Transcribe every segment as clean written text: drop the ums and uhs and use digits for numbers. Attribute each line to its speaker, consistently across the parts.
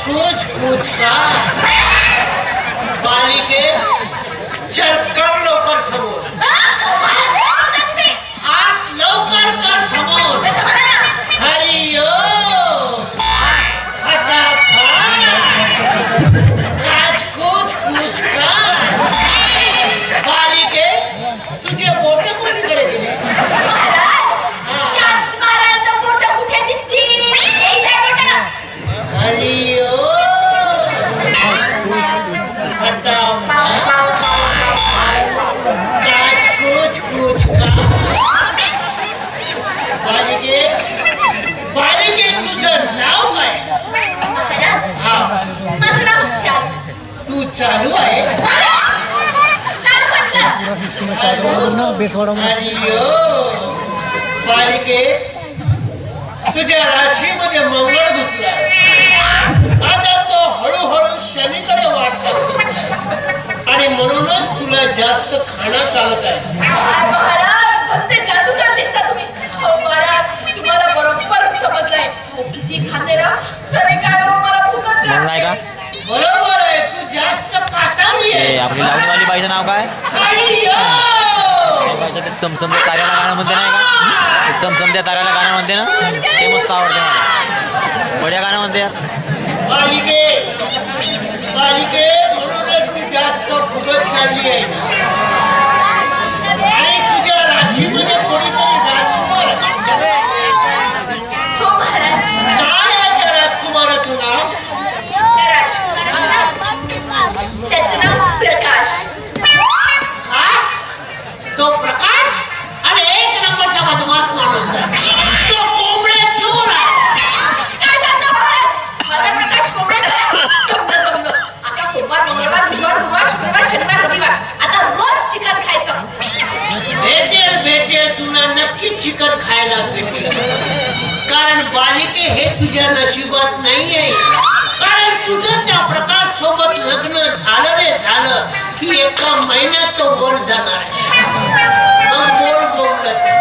Speaker 1: कुछ कुछ का बालिके चल कर लवकर समोर हात लवकर कर समोर हरिओ आज कुछ कुछ का बालिके तुझे बोट कोणीकडे गेले हरिओ आज कुछ कुछ का बालिके बालिके तुझं नाव काय
Speaker 2: माझं नाव शालू
Speaker 1: तू चालू आहे हरिओ बालिके तुझ्या राशीमध्ये मंगळ घुसला आता तो हळूहळू शनीकडे वाटचाल आणि म्हणूनच तुला जास्त खाणं चालत आहे
Speaker 2: महाराज भलते जादूगार दिसता तुम्ही महाराज तुम्हाला बरोबर समजलंय किती खाते ना तरी काय मला भूकच लागते
Speaker 1: बरोबर आहे तू जास्त काटावली आहे
Speaker 3: आपली लावणीवाली बाईचं नाव काय चमचम त्या ताऱ्याला गाणं म्हणते नाही का चमचम त्या ताऱ्याला गाणं म्हणते ना ते मस्त आवडते मला बढिया गाणं म्हणते यार
Speaker 1: बालिके बालिके म्हणूनच तू जास्त फुगत चालली आहे आणि तुझ्या राशीमध्ये कोणीतरी राजकुमार
Speaker 2: हो महाराज
Speaker 1: काय आहे त्या राजकुमाराचं नाव
Speaker 2: त्या राजकुमाराचं नाव त्याचं नाव प्रकाश
Speaker 1: काय तो प्रकाश आणि एक नंबरचा बदमाश माणूस आहे तो कोंबडे चोर आहे
Speaker 2: काय सांगता महाराज माझा प्रकाश कोंबड्याचा जमलं आता सोमवार मंगळवार बुधवार गुरुवार शुक्रवार शनिवार रविवार आता रोज चिकन खायचं
Speaker 1: भेटेल तुला नक्की चिकन खायला भेटेल कारण बालिके हे तुझ्या नशिबात नाहीये कारण तुझं त्या प्रकाश सोबत लग्न झालं रे झालं की एका महिन्यात तो वर जाणार आहे मग बोल बोलत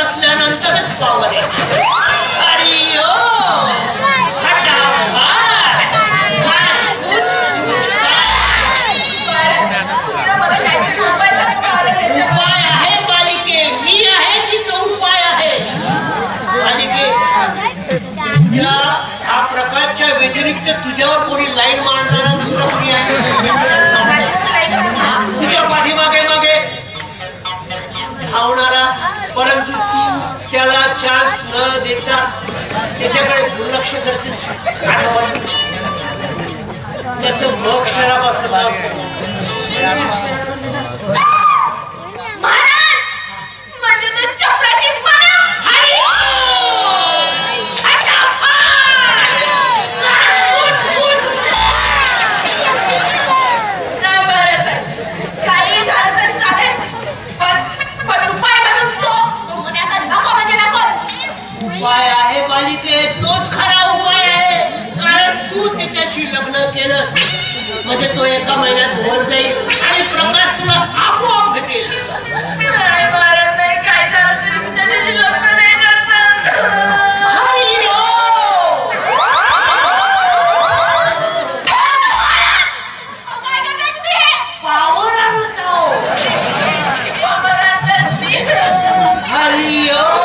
Speaker 1: असल्यानंतरच पावर आहे हरिओ उपाय आहे बालिके मी आहे तिथं उपाय आहे बालिके तुझ्या हा प्रकारच्या व्यतिरिक्त तुझ्यावर कोणी लाईन मारणारा दुसरा कोणी आहे तुझ्या पाठीमागे मागे धावणारा परंतु तू त्याला चान्स न देता त्याच्याकडे दुर्लक्ष करतेस त्याचं मग क्षणापासून
Speaker 2: महाराज म्हणजे तो चपराशी
Speaker 1: उपाय आहे बालिके तोच खरा उपाय आहे कारण तू त्याच्याशी लग्न केलंस म्हणजे तो एका महिन्यात वर जाईल आणि प्रकाश तुला आपोआप भेटेल
Speaker 2: महाराज नाही काय झालं तरी मी त्याच्याशी लग्न नाही करणार
Speaker 1: पावर आणत आहो हरिओ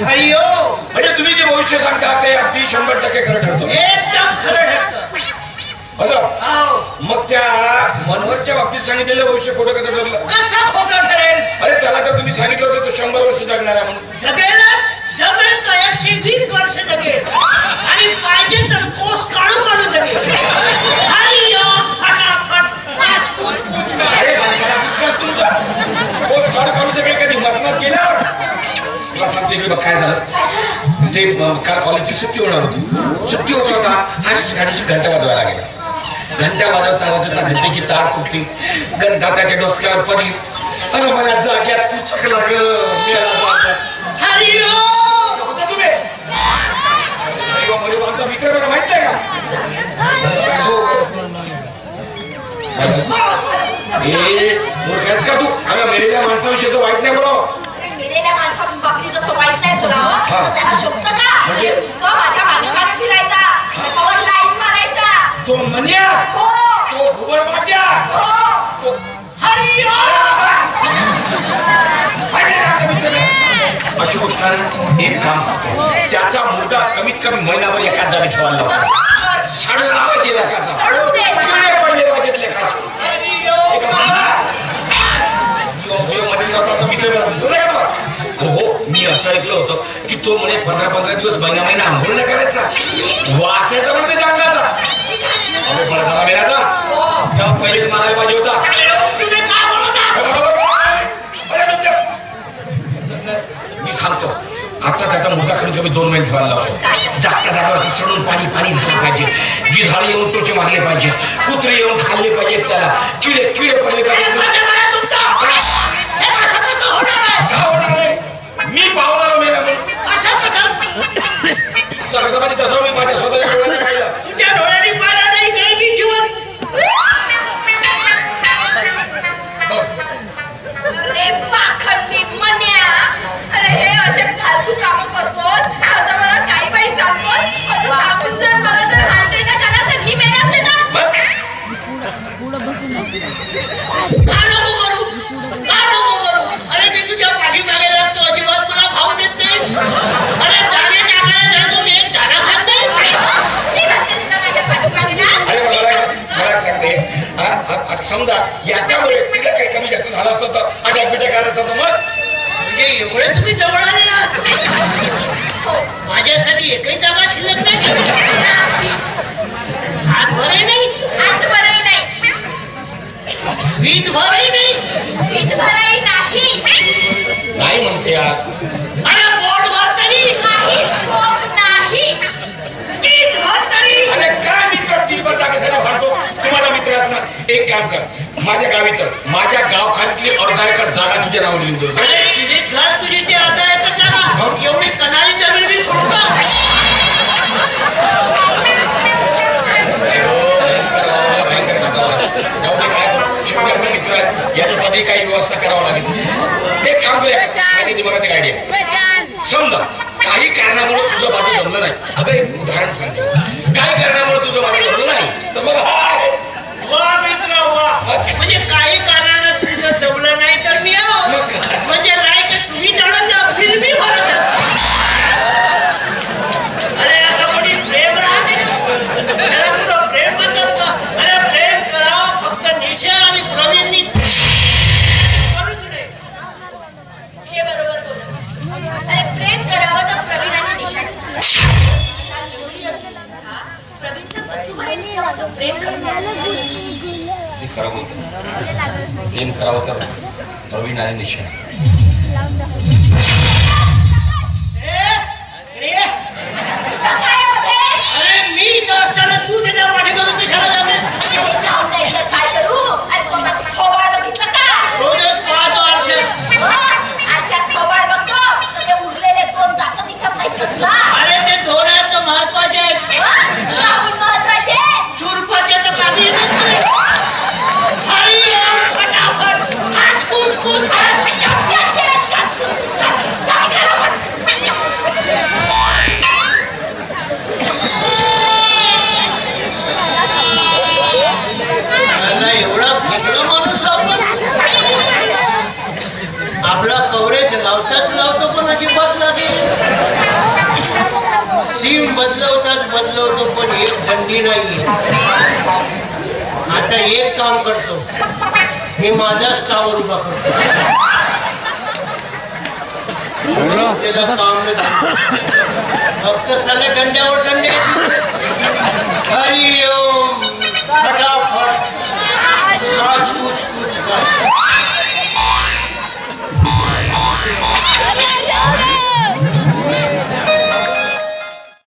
Speaker 1: अय्यो
Speaker 4: म्हणजे तुम्ही जे भविष्य सांगता ते अगदी 100% खरं ठरतं.
Speaker 1: एकदम खरं ठरतं.
Speaker 4: असं मग त्या मनोहरच्या बाबतीत सांगितलेलं भविष्य खोटं कसं ठरलं?
Speaker 1: कसं खोटं ठरेल?
Speaker 4: अरे त्याला तर तुम्ही सांगितलं होतं तो 100 वर्ष जगणार आहे म्हणून.
Speaker 1: जगेलच. जमेल तो 120 वर्ष जगेल आणि पाहिजे तर कोस काढू काढू जगेल. हरिओम फटाफट पाच कूच कूच.
Speaker 4: अरे तुमचा कोस काढू काढू जगेल कधी मसनात गेल्यावर. तुला सांगते की काय झालं ते काल कॉलेजची सुट्टी होणार होती. सुट्टी होत होता हा गाडीची घंटा वाजवायला गेला. घंटा वाजवता वाजवता घंटेची तार तुटली. दाताच्या डोसक्यावर पडली आणि मला जाग्यात पुचकला आमचा मित्र मला माहित नाही का? मूर्खस का तू? अगं मेलेल्या माणसाविषयी वाईट नाही बोलावं.
Speaker 2: मेलेल्या माणसाबाबतीत असं वाईट नाही बोलावं. त्याला शोभत का? नुसतं माझ्या मागे मागे फिरायचा, त्याच्यावर लाईन मारायचा.
Speaker 4: तो मन्या, तो घुबड माट्या, तो अशी गोष्ट आहे. एक काम त्याचा मुद्दा कमीत कमी महिनाभर एकाच जागी ठेवायला लावा. सडला पाहिजे लेखाचा, किडे पडले पाहिजेत लेखाचे. हो मी असं ऐकलं होतं की तो म्हणे 15-15 दिवस महिना आंघोळ नाही करायचा. वासायचा म्हणजे जंगलाचा त्याला मिळाला तेव्हा पहिलेच मारायला पाहिजे होता. मी सांगतो आता त्याचा मुद्दा करून कमी 2 महिने ठेवायला लावतो. जागच्या जागेवर चढून पाणी पाणी झालं पाहिजे. गिधाडे येऊन टोचे मारले पाहिजे. कुत्रे येऊन खाल्ले पाहिजेत. त्याला किडे किडे पडले पाहिजे. मी पावणार मेला म्हणून असं कसं म्हणजे तसं मी माझ्या स्वतःच्या डोळ्याने पाहिलं.
Speaker 1: तुझ्या डोळ्यांनी पाहिलं नाही काय मी जीवन.
Speaker 2: अरे पाखंडी मन्या, अरे हे असे फालतू काम करतोस असं मला काही बाई सांगतोस. असं सांगून जर मला जर हार्ट अटॅक आला असेल मी मेले असते तर अरे मी तुझ्या पाठीमागे लागतो. अजिबात मला भाव देत नाही. अरे दाणे टाकायला जातो मी एक दाणा खात नाही.
Speaker 4: मला सांगते आता समजा याच्यामुळे तिला काही कमी जास्त झालं असतं तर अटॅक बिटॅक आला असतं मग
Speaker 1: म्हणजे एवढे तुम्ही जवळ आले ना. माझ्यासाठी एकही जागा शिल्लक नाही. हात भरही नाही. हात भरही नाही. वीज भरही नाही. वीज भरही नाही.
Speaker 4: नाही म्हणते यार.
Speaker 1: अरे बोट भर तरी
Speaker 2: काही स्कोप नाही.
Speaker 1: तीच भर तरी.
Speaker 4: अरे काय मित्र 30 भर टाकायसाठी भांडतो. तुम्हाला मित्र असणार एक काम कर माझ्या गावी चल. माझ्या गावखातली अर्धा एकर जागा तुझ्या नावाने लिहून देऊ.
Speaker 1: अरे तिने घर तुझी ते अर्धा एकर जागा एवढी कनाली जमीन मी सोडू का?
Speaker 4: भयंकर जाऊ दे काय शेवटी मित्र आहेत याच्यासाठी काही व्यवस्था करावं लागेल. एक काम करूया माझ्या दिमागात एक आयडिया. समजा काही कारणामुळे तुझं माझं जमलं नाही. अगं एक उदाहरण सांगतो. काही कारणामुळे तुझं माझं जमलं नाही तर मग
Speaker 1: वा मित्र वा. म्हणजे काही कारणानं तुझं जमलं नाही तर मी आहो. म्हणजे लाईट तुम्ही जाणत फिर मी भरत. अरे असं कोणी प्रेम राहते त्याला तुझं प्रेम म्हणतात का? अरे प्रेम करावं फक्त निशा आणि प्रवीणनी करूच नाही.
Speaker 2: हे बरोबर बोल. अरे प्रेम करावं तर प्रवीण आणि निशा. प्रवीणचं वसुभरेने जेव्हा प्रेम
Speaker 4: खरं बोलतो. प्रेम करावं तर प्रवीण आणि निशा.
Speaker 1: अरे मी इथं असताना तू त्याच्या पाठीमागून कशाला जातेस?
Speaker 2: जाऊन नाही तर काय करू? अरे स्वतःच थोबाड बघितलं का?
Speaker 1: रोजच पाहतो आरशात.
Speaker 2: आरशात थोबाड बघतो तर ते उरलेले 2 दात दिसत नाहीत का तुला?
Speaker 1: अरे ते दोन्यात महत्वाचे आहेत.
Speaker 2: काहून महत्वाचे?
Speaker 1: चुरपत्या तर काढली नाही. फटाफट आज कुछ कुछ एवढा फेकला माणूस आपण. आपला कवरेज लावला लावताच लावतो पण अजिबात लागेल. सिम बदलवतो पण एक दंडी नाहीये. आता एक काम करतो, मी माझाच टावर उभा करतो. त्याला काम नाही, फक्त साले दंड्यावर दंडे. हरिओम फटाफट काच कुच कुच काच.